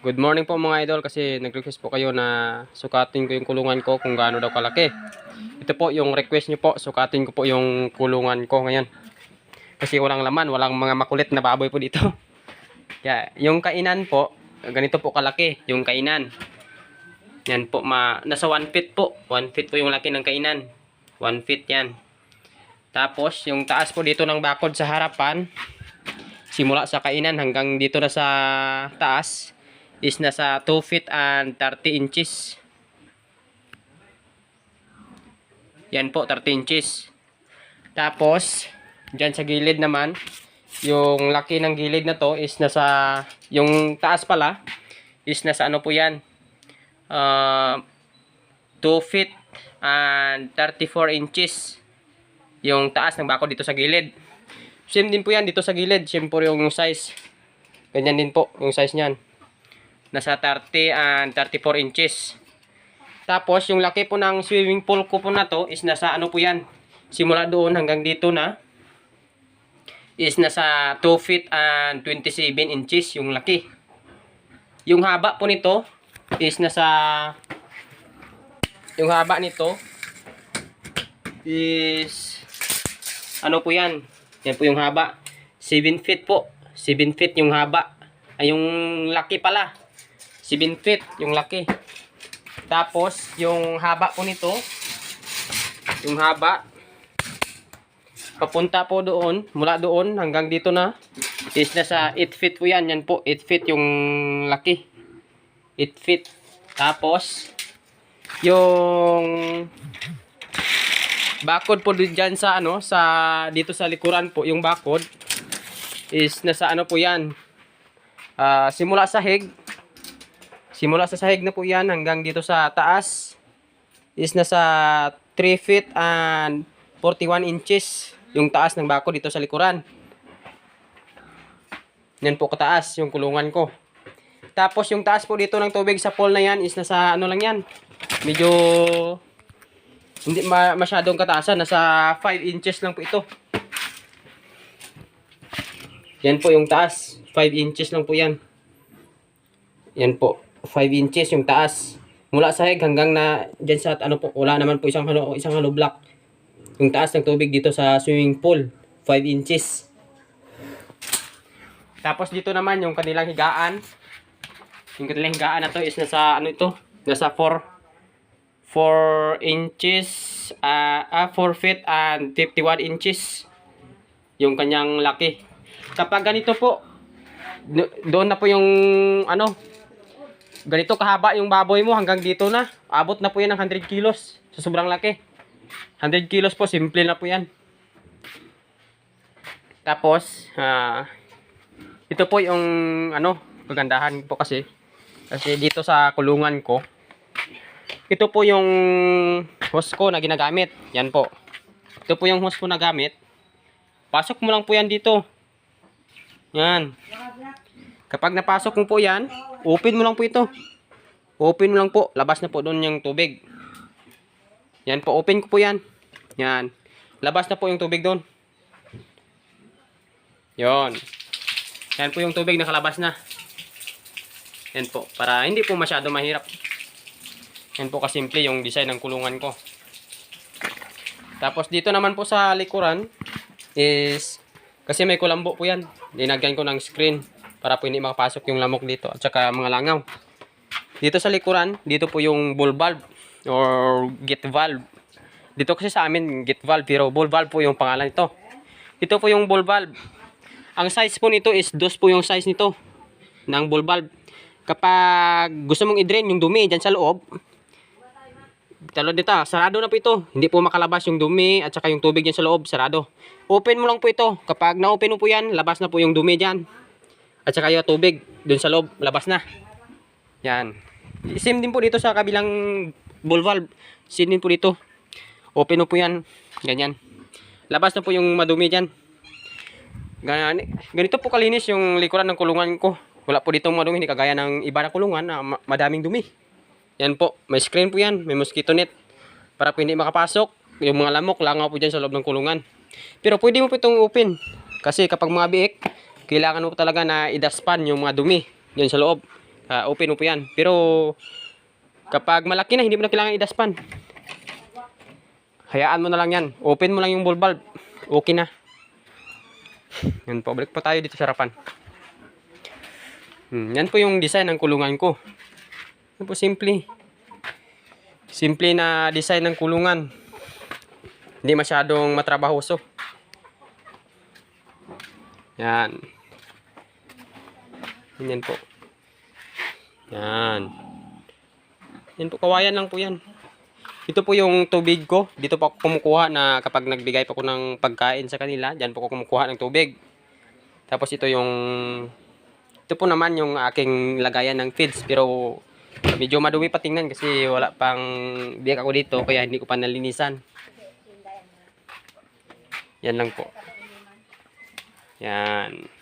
Good morning po mga idol, kasi nag-request po kayo na sukatin ko yung kulungan ko kung gaano daw kalaki. Ito po yung request nyo po, sukatin ko po yung kulungan ko ngayon. Kasi walang laman, walang mga makulit na baboy po dito. Kaya yung kainan po, ganito po kalaki yung kainan. Yan po, nasa 1 feet po. 1 feet po yung laki ng kainan. 1 feet yan. Tapos yung taas po dito ng bakod sa harapan, simula sa kainan hanggang dito na sa taas, is nasa 2 feet and 30 inches. Yan po, 30 inches. Tapos, dyan sa gilid naman, yung laki ng gilid na to is nasa, yung taas pala, is nasa ano po yan, 2 feet and 34 inches. Yung taas ng bako dito sa gilid. Same din po yan dito sa gilid. Siyempre yung size, ganyan din po yung size nyan. Nasa 30 and 34 inches. Tapos yung laki po ng swimming pool ko po na to is nasa ano po yan, simula doon hanggang dito na is nasa 2 feet and 27 inches yung laki. Yung haba po nito is nasa, yung haba nito is ano po yan, yan po yung haba, 7 feet po, 7 feet yung haba. Ay, yung laki pala 7 feet yung laki. Tapos yung haba po nito, yung haba papunta po doon, mula doon hanggang dito na is nasa 8 feet po yan. Yan po, 8 feet yung laki, 8 feet. Tapos yung bakod po dyan sa ano, sa dito sa likuran po, yung bakod is nasa ano po yan, simula sa sahig, simula sa sahig na po yan hanggang dito sa taas is nasa 3 feet and 41 inches yung taas ng bako dito sa likuran. Yan po kataas yung kulungan ko. Tapos yung taas po dito ng tubig sa pool na yan is nasa ano lang yan, medyo hindi masyadong kataasan, nasa 5 inches lang po ito. Yan po yung taas, 5 inches lang po yan. Yan po, 5 inches yung taas. Mula sa sahig hanggang na dyan sa ano po, wala naman po isang hollow block. Yung taas ng tubig dito sa swimming pool, 5 inches. Tapos dito naman yung kanilang higaan. Yung kanilang higaan na to is nasa ano ito, nasa 4 inches, 4 feet and 51 inches yung kanyang laki. Kapag ganito po, doon na po yung ano, ganito kahaba yung baboy mo hanggang dito na, abot na po yan ng 100 kilos sa sobrang laki. 100 kilos po, simple na po yan. Tapos ito po yung ano, kagandahan po kasi dito sa kulungan ko, ito po yung hose ko na ginagamit. Yan po, ito po yung hose ko na gamit. Pasok mo lang po yan dito. Yan. Kapag napasok mo po yan, open mo lang po ito. Open mo lang po. Labas na po doon yung tubig. Yan po. Open ko po yan. Yan. Labas na po yung tubig doon. Yon. Yan po yung tubig. Nakalabas na. Yan po. Para hindi po masyado mahirap. Yan po kasimple yung design ng kulungan ko. Tapos dito naman po sa likuran is, kasi may kulambo po yan, linagyan ko ng screen para po hindi makapasok yung lamok dito at saka mga langaw. Dito sa likuran, dito po yung ball valve or gate valve. Dito kasi sa amin gate valve, pero ball valve po yung pangalan nito. Ito po yung ball valve. Ang size po nito is 2 po yung size nito ng ball valve. Kapag gusto mong i-drain yung dumi dyan sa loob, talon dito, sarado na po ito. Hindi po makalabas yung dumi at saka yung tubig dyan sa loob, sarado. Open mo lang po ito. Kapag na-open mo po yan, labas na po yung dumi dyan. At saka yung tubig dun sa loob, labas na. Yan. Same din po dito sa kabilang ball valve. Same din po dito. Open mo po yan. Ganyan. Labas na po yung madumi dyan. Ganito po kalinis yung likuran ng kulungan ko. Wala po dito madumi, hindi kagaya ng iba na kulungan na madaming dumi. Yan po, may screen po yan, may mosquito net para po hindi makapasok yung mga lamok, langaw po dyan sa loob ng kulungan. Pero pwede mo po itong open kasi kapag mga biik, kailangan mo talaga na idaspan yung mga dumi yan sa loob. Open mo po yan. Pero kapag malaki na, hindi mo na kailangan idaspan. Hayaan mo na lang yan. Open mo lang yung ball valve. Okay na. Yan po. Balik po tayo dito sa harapan. Yan po yung design ng kulungan ko. Yan po, simple. Simple na design ng kulungan. Hindi masyadong matrabahoso. Yan. Yan po. Yan. Yan po, kawayan lang po yan. Ito po yung tubig ko. Dito po ako kumukuha na kapag nagbigay pa ko ng pagkain sa kanila. Diyan po ako kumukuha ng tubig. Tapos ito po naman yung aking lagayan ng feeds. Pero medyo madumi pa tingnan kasi wala pang biyak ako dito. Kaya hindi ko pa nalinisan. Yan lang po. Yan.